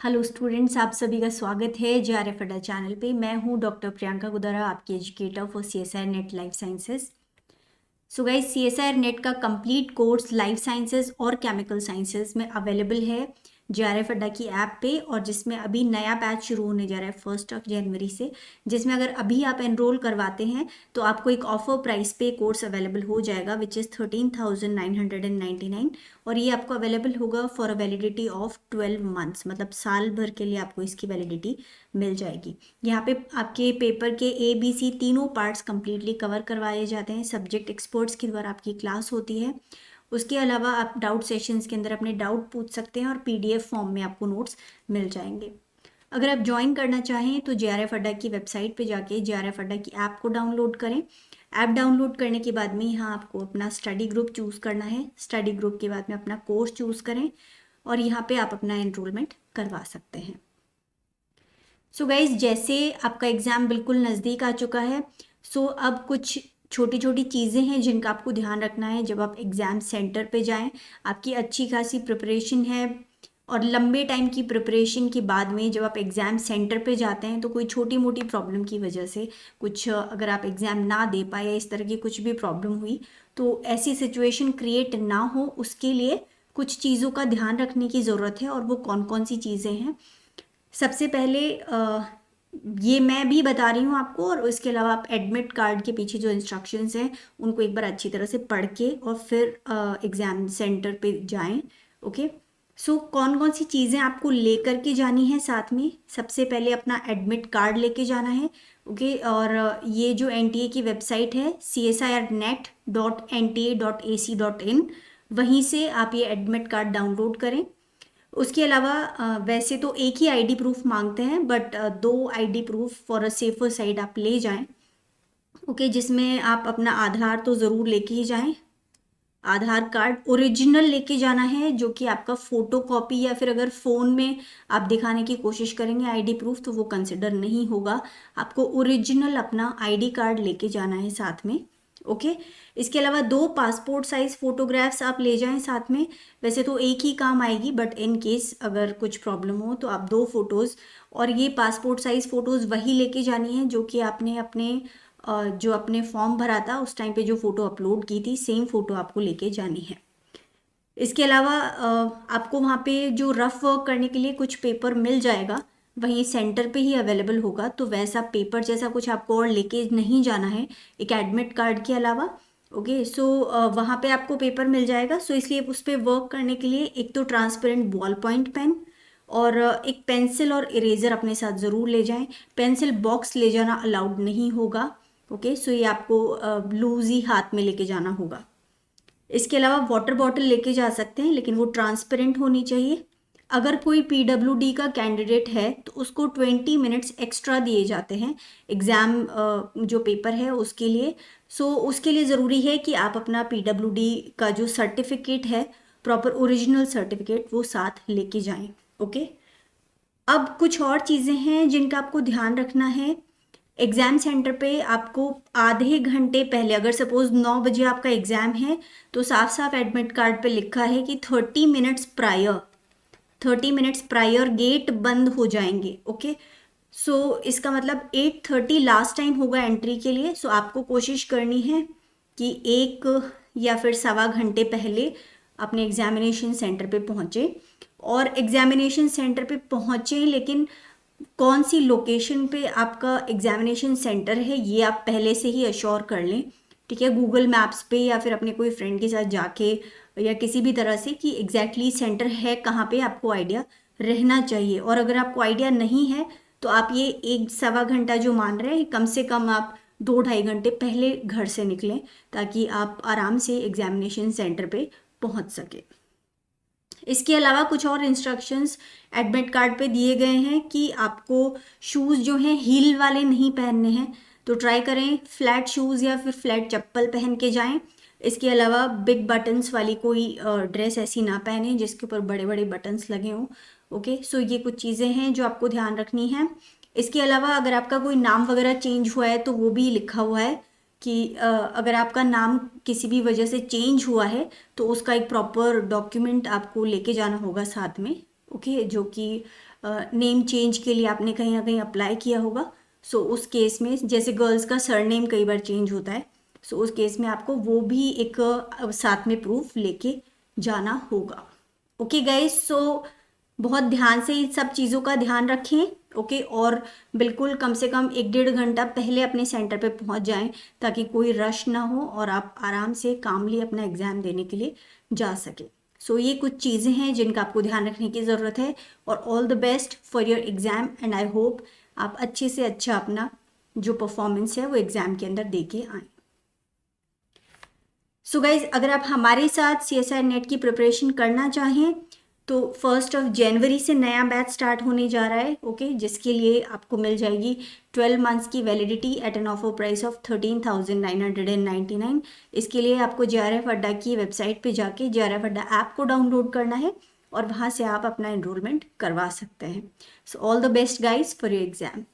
Hello students, आप सभी का स्वागत है जेआरएफ अड्डा चैनल पे। मैं हूं डॉक्टर प्रियंका गुदारा, आपकी educator for CSIR net life sciences. So guys, CSIR net का कंप्लीट कोर्स लाइफ साइंसेज और केमिकल साइंसेज में अवेलेबल है जेआरएफ अड्डा की ऐप पे, और जिसमें अभी नया बैच शुरू होने जा रहा है 1 जनवरी से, जिसमें अगर अभी आप एनरोल करवाते हैं तो आपको एक ऑफर प्राइस पे कोर्स अवेलेबल हो जाएगा विच इज़ 13,999। और ये आपको अवेलेबल होगा for a validity of 12 months, मतलब साल भर के लिए आपको इसकी वैलिडिटी मिल जाएगी। यहाँ पे आपके पेपर के ABC तीनों पार्ट्स कंप्लीटली कवर करवाए जाते हैं, सब्जेक्ट एक्सपर्ट्स के द्वारा आपकी क्लास होती है। उसके अलावा आप डाउट सेशंस के अंदर अपने डाउट पूछ सकते हैं और PDF फॉर्म में आपको नोट्स मिल जाएंगे। अगर आप ज्वाइन करना चाहें तो जेआरएफ अड्डा की वेबसाइट पे जाके जेआरएफ अड्डा की ऐप को डाउनलोड करें। ऐप डाउनलोड करने के बाद में यहाँ आपको अपना स्टडी ग्रुप चूज़ करना है। स्टडी ग्रुप के बाद में अपना कोर्स चूज़ करें और यहाँ पे आप अपना एनरोलमेंट करवा सकते हैं। सो गाइज, जैसे आपका एग्ज़ाम बिल्कुल नज़दीक आ चुका है, सो अब कुछ छोटी छोटी चीज़ें हैं जिनका आपको ध्यान रखना है जब आप एग्ज़ाम सेंटर पे जाएं। आपकी अच्छी खासी प्रिपरेशन है और लंबे टाइम की प्रिपरेशन के बाद में जब आप एग्ज़ाम सेंटर पे जाते हैं तो कोई छोटी मोटी प्रॉब्लम की वजह से कुछ अगर आप एग्ज़ाम ना दे पाए या इस तरह की कुछ भी प्रॉब्लम हुई तो ऐसी सिचुएशन क्रिएट ना हो, उसके लिए कुछ चीज़ों का ध्यान रखने की ज़रूरत है। और वो कौन कौन सी चीज़ें हैं, सबसे पहले ये मैं भी बता रही हूँ आपको, और उसके अलावा आप एडमिट कार्ड के पीछे जो इंस्ट्रक्शंस हैं उनको एक बार अच्छी तरह से पढ़ के और फिर एग्ज़ाम सेंटर पे जाएं। ओके, सो कौन कौन सी चीज़ें आपको लेकर के जानी है साथ में। सबसे पहले अपना एडमिट कार्ड लेके जाना है। ओके, और ये जो NTA की वेबसाइट है CSIRnet.nta.ac.in, वहीं से आप ये एडमिट कार्ड डाउनलोड करें। उसके अलावा वैसे तो एक ही ID प्रूफ मांगते हैं, but 2 ID proof for a safer side आप ले जाएं। ओके, जिसमें आप अपना आधार तो ज़रूर लेके ही जाएं। आधार कार्ड ओरिजिनल लेके जाना है, जो कि आपका फोटो कॉपी या फिर अगर फ़ोन में आप दिखाने की कोशिश करेंगे ID प्रूफ तो वो कंसिडर नहीं होगा। आपको ओरिजिनल अपना ID कार्ड लेके जाना है साथ में। ओके, इसके अलावा 2 पासपोर्ट साइज़ फ़ोटोग्राफ्स आप ले जाएं साथ में। वैसे तो एक ही काम आएगी, बट इन केस अगर कुछ प्रॉब्लम हो तो आप 2 फ़ोटोज़, और ये पासपोर्ट साइज़ फ़ोटोज़ वही लेके जानी है जो कि आपने अपने जो अपने फॉर्म भरा था उस टाइम पे जो फ़ोटो अपलोड की थी, सेम फ़ोटो आपको लेके जानी है। इसके अलावा आपको वहाँ पे जो रफ वर्क करने के लिए कुछ पेपर मिल जाएगा, वहीं सेंटर पे ही अवेलेबल होगा, तो वैसा पेपर जैसा कुछ आपको और लेके नहीं जाना है एक एडमिट कार्ड के अलावा। ओके, सो वहाँ पे आपको पेपर मिल जाएगा। सो इसलिए उस पर वर्क करने के लिए एक तो ट्रांसपेरेंट बॉल पॉइंट पेन और एक पेंसिल और इरेज़र अपने साथ ज़रूर ले जाएं। पेंसिल बॉक्स ले जाना अलाउड नहीं होगा। ओके, सो ये आपको लूज ही हाथ में लेके जाना होगा। इसके अलावा वाटर बॉटल लेके जा सकते हैं, लेकिन वो ट्रांसपेरेंट होनी चाहिए। अगर कोई PWD का कैंडिडेट है तो उसको 20 मिनट्स एक्स्ट्रा दिए जाते हैं एग्ज़ाम जो पेपर है उसके लिए। सो उसके लिए ज़रूरी है कि आप अपना PWD का जो सर्टिफिकेट है, प्रॉपर ओरिजिनल सर्टिफिकेट, वो साथ लेके जाएं। ओके, अब कुछ और चीज़ें हैं जिनका आपको ध्यान रखना है। एग्ज़ाम सेंटर पे आपको आधे घंटे पहले, अगर सपोज़ 9 बजे आपका एग्ज़ाम है तो साफ साफ एडमिट कार्ड पे लिखा है कि 30 मिनट्स प्रायर गेट बंद हो जाएंगे। ओके, सो इसका मतलब 8:30 लास्ट टाइम होगा एंट्री के लिए। सो आपको कोशिश करनी है कि 1 या फिर 1.25 घंटे पहले अपने एग्जामिनेशन सेंटर पे पहुँचे। और एग्जामिनेशन सेंटर पे पहुँचे, लेकिन कौन सी लोकेशन पे आपका एग्जामिनेशन सेंटर है ये आप पहले से ही अश्योर कर लें। ठीक है, गूगल मैप्स पे या फिर अपने कोई फ्रेंड के साथ जाके या किसी भी तरह से कि एग्जैक्टली सेंटर है कहाँ पे, आपको आइडिया रहना चाहिए। और अगर आपको आइडिया नहीं है तो आप ये 1 सवा घंटा जो मान रहे हैं, कम से कम आप 2-2.5 घंटे पहले घर से निकलें ताकि आप आराम से एग्जामिनेशन सेंटर पे पहुंच सके। इसके अलावा कुछ और इंस्ट्रक्शंस एडमिट कार्ड पे दिए गए हैं कि आपको शूज़ जो हैं हील वाले नहीं पहनने हैं, तो ट्राई करें फ्लैट शूज़ या फिर फ्लैट चप्पल पहन के जाएं। इसके अलावा बिग बटन्स वाली कोई ड्रेस ऐसी ना पहने जिसके ऊपर बड़े बड़े बटन्स लगे हों। ओके, सो ये कुछ चीज़ें हैं जो आपको ध्यान रखनी है। इसके अलावा अगर आपका कोई नाम वगैरह चेंज हुआ है तो वो भी लिखा हुआ है कि अगर आपका नाम किसी भी वजह से चेंज हुआ है तो उसका एक प्रॉपर डॉक्यूमेंट आपको लेके जाना होगा साथ में। ओके, जो कि नेम चेंज के लिए आपने कहीं ना कहीं अप्लाई किया होगा। सो उस केस में जैसे गर्ल्स का सरनेम कई बार चेंज होता है, सो उस केस में आपको वो भी एक साथ में प्रूफ लेके जाना होगा। ओके गाइस, सो बहुत ध्यान से इन सब चीज़ों का ध्यान रखें। ओके, और बिल्कुल कम से कम 1-1.5 घंटा पहले अपने सेंटर पे पहुंच जाएं, ताकि कोई रश ना हो और आप आराम से कामली अपना एग्ज़ाम देने के लिए जा सके। सो ये कुछ चीज़ें हैं जिनका आपको ध्यान रखने की ज़रूरत है। और all the best for your exam, and I hope आप अच्छे से अच्छा अपना जो परफॉर्मेंस है वो एग्ज़ाम के अंदर दे के आएँ। सो गाइज, अगर आप हमारे साथ CSIR नेट की प्रिपरेशन करना चाहें तो 1 जनवरी से नया बैच स्टार्ट होने जा रहा है। ओके, जिसके लिए आपको मिल जाएगी 12 मंथ्स की validity at an offer price of 13,999। इसके लिए आपको JRF अड्डा की वेबसाइट पे जाके JRF अड्डा ऐप को डाउनलोड करना है और वहाँ से आप अपना एनरोलमेंट करवा सकते हैं। So all the best guys for your exam.